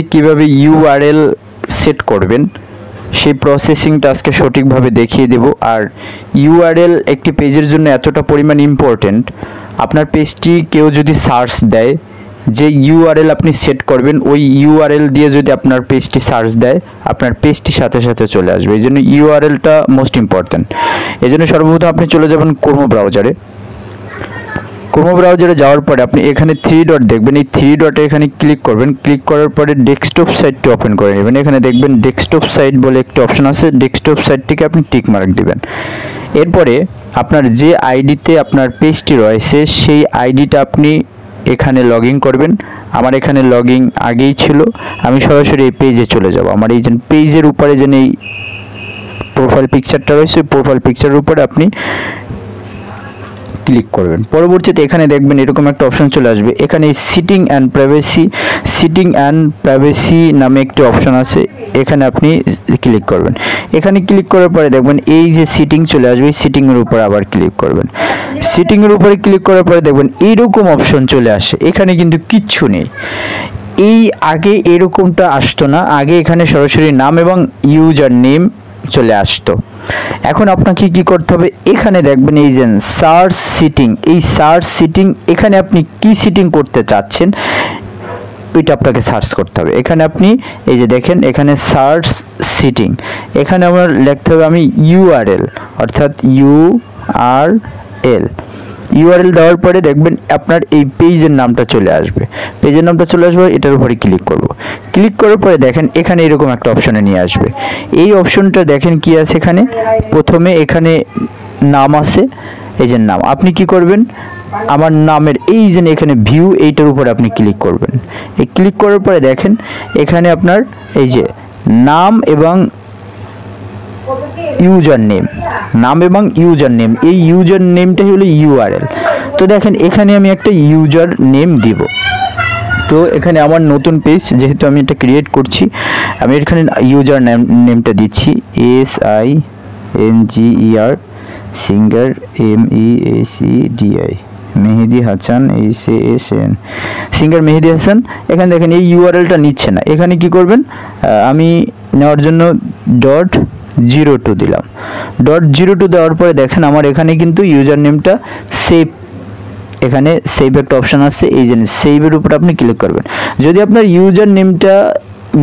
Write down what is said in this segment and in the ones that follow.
কিভাবে URL set করবেন সেই প্রসেসিংটা আজকে সঠিকভাবে দেখিয়ে দেব। আর ইউআরএল একটি পেজের জন্য এতটা পরিমাণ ইম্পর্টেন্ট, আপনার পেজটি কেউ যদি সার্চ দেয়, যে ইউআরএল আপনি সেট করবেন ওই ইউআরএল দিয়ে যদি আপনার পেজটি সার্চ দেয়, আপনার পেজটি সাথে সাথে চলে আসবে। এই জন্য ইউআরএলটা মোস্ট ইম্পর্টেন্ট। এই জন্য সর্বপ্রথম আপনি চলে যাবেন ক্রোম ব্রাউজারে। ক্রোম ব্রাউজারে যাওয়ার পরে আপনি এখানে থ্রি ডট দেখবেন, এই থ্রি ডটে এখানে ক্লিক করবেন। ক্লিক করার পরে ডেস্কটপ সাইটটি ওপেন করে নেবেন। এখানে দেখবেন ডেস্কটপ সাইট বলে একটি অপশন আছে, ডেস্কটপ সাইটটিকে আপনি টিক মার্ক দিবেন। এরপরে আপনার যে আইডিতে আপনার পেজটি রয়েছে সেই আইডিটা আপনি এখানে লগ ইন করবেন। আমার এখানে লগ ইন আগেই ছিল, আমি সরাসরি এই পেজে চলে যাব। আমার এই যে পেজের উপরে যে এই প্রোফাইল পিকচারটা রয়েছে, প্রোফাইল পিকচারের উপরে আপনি ক্লিক করবেন। পরবর্তীতে এখানে দেখবেন এরকম একটা অপশন চলে আসবে। এখানে সিটিং অ্যান্ড প্রাইভেসি নামে একটি অপশন আছে, এখানে আপনি ক্লিক করবেন। এখানে ক্লিক করার পরে দেখবেন এই যে সিটিং চলে আসবে, সিটিংয়ের উপর আবার ক্লিক করবেন। সিটিংয়ের উপরে ক্লিক করার পরে দেখবেন এইরকম অপশন চলে আসে। এখানে কিন্তু কিচ্ছু নেই, এই আগে এরকমটা আসতো না। আগে এখানে সরাসরি নাম এবং ইউজার নেম চলে আসতো। এখন আপনাকে কি করতে হবে, এখানে দেখবেন এই যে সার্চ সিটিং, এই সার্চ সিটিং, এখানে আপনি কি সিটিং করতে চাচ্ছেন ওইটা আপনাকে সার্চ করতে হবে। এখানে আপনি এই যে দেখেন এখানে সার্চ সিটিং, এখানে আমার লিখতে হবে আমি ইউআরএল, অর্থাৎ ইউআরএল দেওয়ার পরে দেখবেন আপনার এই পেজের নামটা চলে আসবে। পেজের নামটা চলে আসবে, এটার উপরে ক্লিক করব। ক্লিক করার পরে দেখেন এখানে এরকম একটা অপশনে নিয়ে আসবে। এই অপশনটা দেখেন কি আছে, এখানে প্রথমে এখানে নাম আছে, এই যে নাম। আপনি কি করবেন, আমার নামের এই যে এখানে ভিউ, এইটার উপরে আপনি ক্লিক করবেন। এই ক্লিক করার পরে দেখেন এখানে আপনার এই যে নাম এবং ইউজার নেম, এই ইউজার নেমটাই হলো ইউআরএল। তো দেখেন এখানে আমি একটা ইউজার নেম দিব। তো এখানে আমার নতুন পেজ যেহেতু আমি এটা ক্রিয়েট করছি, আমি এখানে ইউজার নেমটা দিচ্ছি SINGER singer MEHEDI Mehedi Hasan SASN singer Mehedi Hasan. এখানে দেখেন এই ইউআরএলটা নিচ্ছে না। এখানে কি করবেন, আমি নেওয়ার জন্য .02 দিলাম। .02 দেওয়ার পরে দেখেন আমার এখানে কিন্তু ইউজার নেমটা সেভ, এখানে সেভ একটা অপশন আছে, এই যে সেভের উপর আপনি ক্লিক করবেন। যদি আপনার ইউজার নেমটা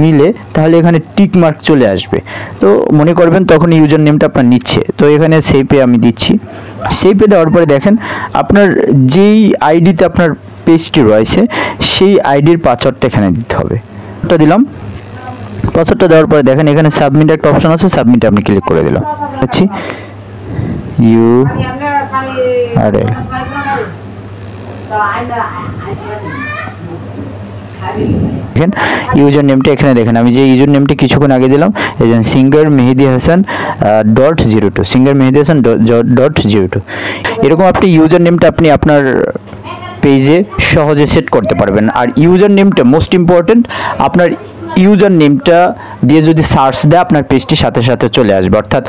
মিলে তাহলে এখানে টিক মার্ক চলে আসবে। তো মনে করবেন তখন ইউজার নেমটা আপনার নিচ্ছে। তো এখানে সেভে আমি দিচ্ছি। সেভে দেওয়ার পরে দেখেন আপনার যেই আইডিতে আপনার পেজটি রয়েছে সেই আইডির পাসওয়ার্ডটা এখানে দিতে হবে। ওটা দিলাম। পাসওয়ার্ডটা দেওয়ার পরে দেখেন এখানে সাবমিট একটা অপশন আছে, সাবমিটে আপনি ক্লিক করে দিলাম। আচ্ছা, ইউআরএল দেখেন ইউজার নেমটা এখানে দেখেন, আমি যে ইউজার নেমটা কিছুক্ষণ আগে দিলাম, এই যে সিঙ্গার মেহেদি হাসান .02 সিঙ্গার মেহেদি হাসান .02। এরকম আপনি ইউজার নেমটা আপনি আপনার পেজে সহজে সেট করতে পারবেন। আর ইউজার নেমটা মোস্ট ইম্পর্টেন্ট, আপনার ইউজার নেমটা দিয়ে যদি সার্চ দেয় আপনার পেজটি সাথে সাথে চলে আসবে, অর্থাৎ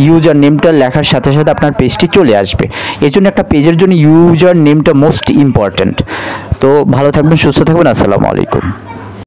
ইউজার নেমটা লেখার সাথে সাথে আপনার পেজটি চলে আসবে। এই জন্য একটা পেজের জন্য ইউজার নেমটা মোস্ট ইম্পর্টেন্ট। তো ভালো থাকবেন, সুস্থ থাকবেন, আসসালামু আলাইকুম।